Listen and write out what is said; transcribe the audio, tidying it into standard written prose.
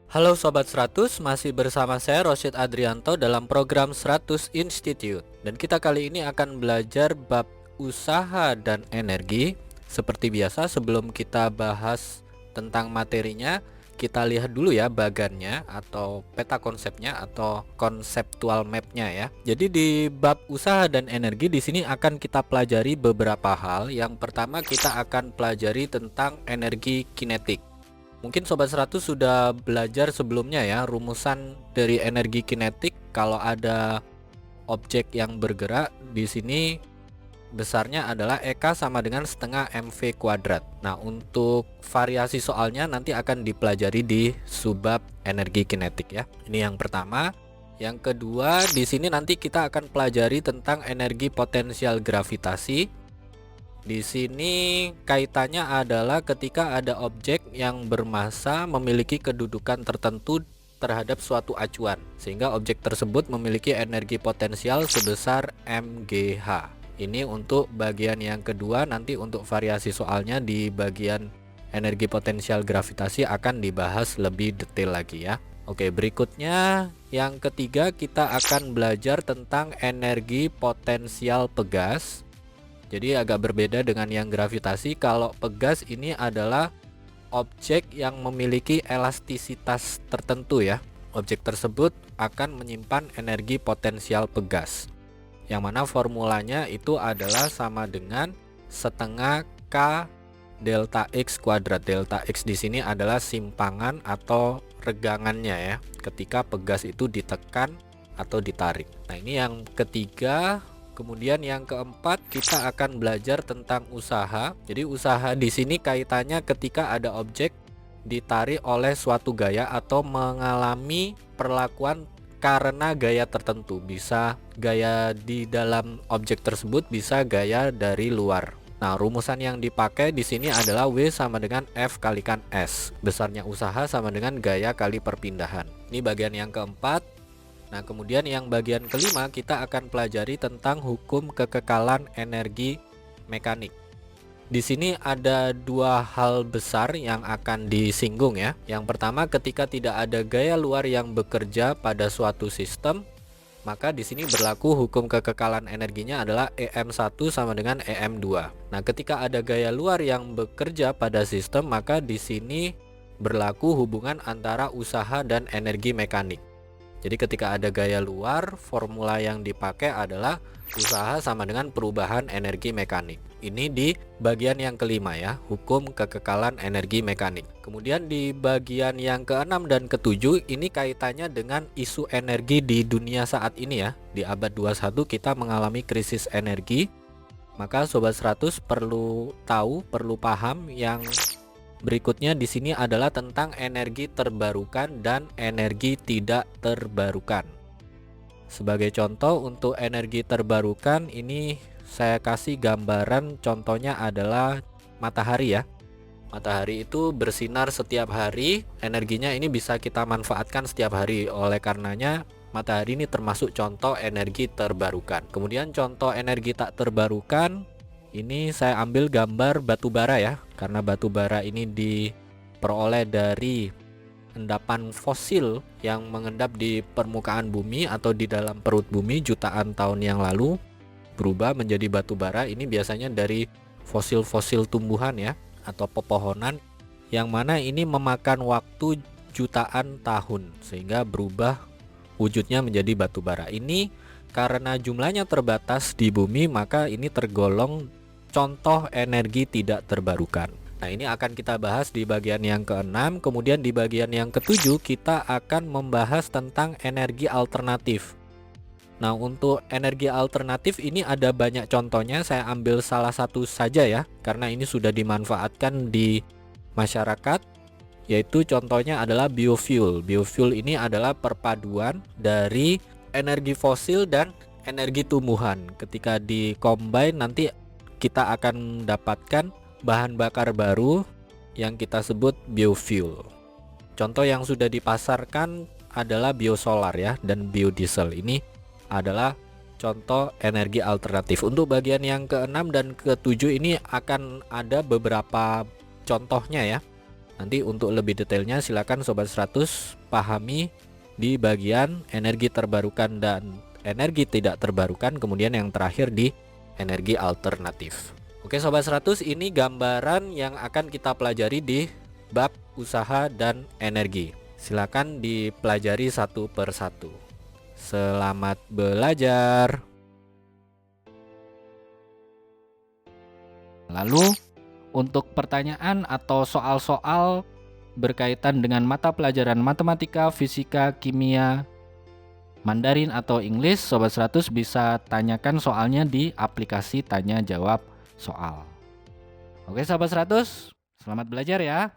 Halo Sobat 100, masih bersama saya Rosyid Adrianto dalam program 100 Institute. Dan kita kali ini akan belajar bab usaha dan energi. Seperti biasa, sebelum kita bahas tentang materinya, kita lihat dulu ya bagannya atau peta konsepnya atau konseptual mapnya ya. Jadi di bab usaha dan energi di sini akan kita pelajari beberapa hal. Yang pertama kita akan pelajari tentang energi kinetik. Mungkin Sobat 100 sudah belajar sebelumnya ya rumusan dari energi kinetik. Kalau ada objek yang bergerak di sini besarnya adalah EK sama dengan setengah MV kuadrat. Nah, untuk variasi soalnya nanti akan dipelajari di subbab energi kinetik ya. Ini yang pertama. Yang kedua, di sini nanti kita akan pelajari tentang energi potensial gravitasi. Di sini kaitannya adalah ketika ada objek yang bermassa memiliki kedudukan tertentu terhadap suatu acuan, sehingga objek tersebut memiliki energi potensial sebesar mgh. Ini untuk bagian yang kedua. Nanti untuk variasi soalnya di bagian energi potensial gravitasi akan dibahas lebih detail lagi ya. Oke, berikutnya yang ketiga kita akan belajar tentang energi potensial pegas. Jadi agak berbeda dengan yang gravitasi. Kalau pegas ini adalah objek yang memiliki elastisitas tertentu ya. Objek tersebut akan menyimpan energi potensial pegas, yang mana formulanya itu adalah sama dengan setengah K delta X kuadrat. Delta X di sini adalah simpangan atau regangannya ya, ketika pegas itu ditekan atau ditarik. Nah, ini yang ketiga. Kemudian yang keempat kita akan belajar tentang usaha. Jadi usaha di sini kaitannya ketika ada objek ditarik oleh suatu gaya atau mengalami perlakuan karena gaya tertentu. Bisa gaya di dalam objek tersebut, bisa gaya dari luar. Nah, rumusan yang dipakai di sini adalah W sama dengan F kalikan S. Besarnya usaha sama dengan gaya kali perpindahan. Ini bagian yang keempat. Nah, kemudian yang bagian kelima kita akan pelajari tentang hukum kekekalan energi mekanik. Di sini ada dua hal besar yang akan disinggung ya. Yang pertama, ketika tidak ada gaya luar yang bekerja pada suatu sistem, maka di sini berlaku hukum kekekalan energinya adalah EM1 sama dengan EM2. Nah, ketika ada gaya luar yang bekerja pada sistem, maka di sini berlaku hubungan antara usaha dan energi mekanik. Jadi ketika ada gaya luar, formula yang dipakai adalah usaha sama dengan perubahan energi mekanik. Ini di bagian yang kelima ya, hukum kekekalan energi mekanik. Kemudian di bagian yang keenam dan ketujuh ini kaitannya dengan isu energi di dunia saat ini ya. Di abad 21 kita mengalami krisis energi. Maka Sobat 100 perlu tahu, perlu paham yang berikutnya di sini adalah tentang energi terbarukan dan energi tidak terbarukan. Sebagai contoh untuk energi terbarukan ini saya kasih gambaran, contohnya adalah matahari ya. Matahari itu bersinar setiap hari, energinya ini bisa kita manfaatkan setiap hari. Oleh karenanya matahari ini termasuk contoh energi terbarukan. Kemudian contoh energi tak terbarukan, ini saya ambil gambar batu bara ya, karena batu bara ini diperoleh dari endapan fosil yang mengendap di permukaan bumi atau di dalam perut bumi jutaan tahun yang lalu, berubah menjadi batu bara. Ini biasanya dari fosil-fosil tumbuhan ya, atau pepohonan, yang mana ini memakan waktu jutaan tahun sehingga berubah wujudnya menjadi batu bara. Ini karena jumlahnya terbatas di bumi, maka ini tergolong contoh energi tidak terbarukan. Nah, ini akan kita bahas di bagian yang keenam. Kemudian di bagian yang ketujuh kita akan membahas tentang energi alternatif. Nah, untuk energi alternatif ini ada banyak contohnya. Saya ambil salah satu saja ya, karena ini sudah dimanfaatkan di masyarakat, yaitu contohnya adalah biofuel. Biofuel ini adalah perpaduan dari energi fosil dan energi tumbuhan. Ketika di-combine nanti kita akan mendapatkan bahan bakar baru yang kita sebut biofuel. Contoh yang sudah dipasarkan adalah biosolar ya, dan biodiesel. Ini adalah contoh energi alternatif. Untuk bagian yang keenam dan ketujuh ini akan ada beberapa contohnya ya. Nanti untuk lebih detailnya silakan Sobat 100 pahami di bagian energi terbarukan dan energi tidak terbarukan, kemudian yang terakhir di energi alternatif. Oke Sobat 100, ini gambaran yang akan kita pelajari di bab usaha dan energi. Silakan dipelajari satu persatu. Selamat belajar. Lalu untuk pertanyaan atau soal-soal berkaitan dengan mata pelajaran matematika, fisika, kimia, Mandarin atau English, Sobat 100 bisa tanyakan soalnya di aplikasi tanya jawab soal. Oke Sobat 100, selamat belajar ya.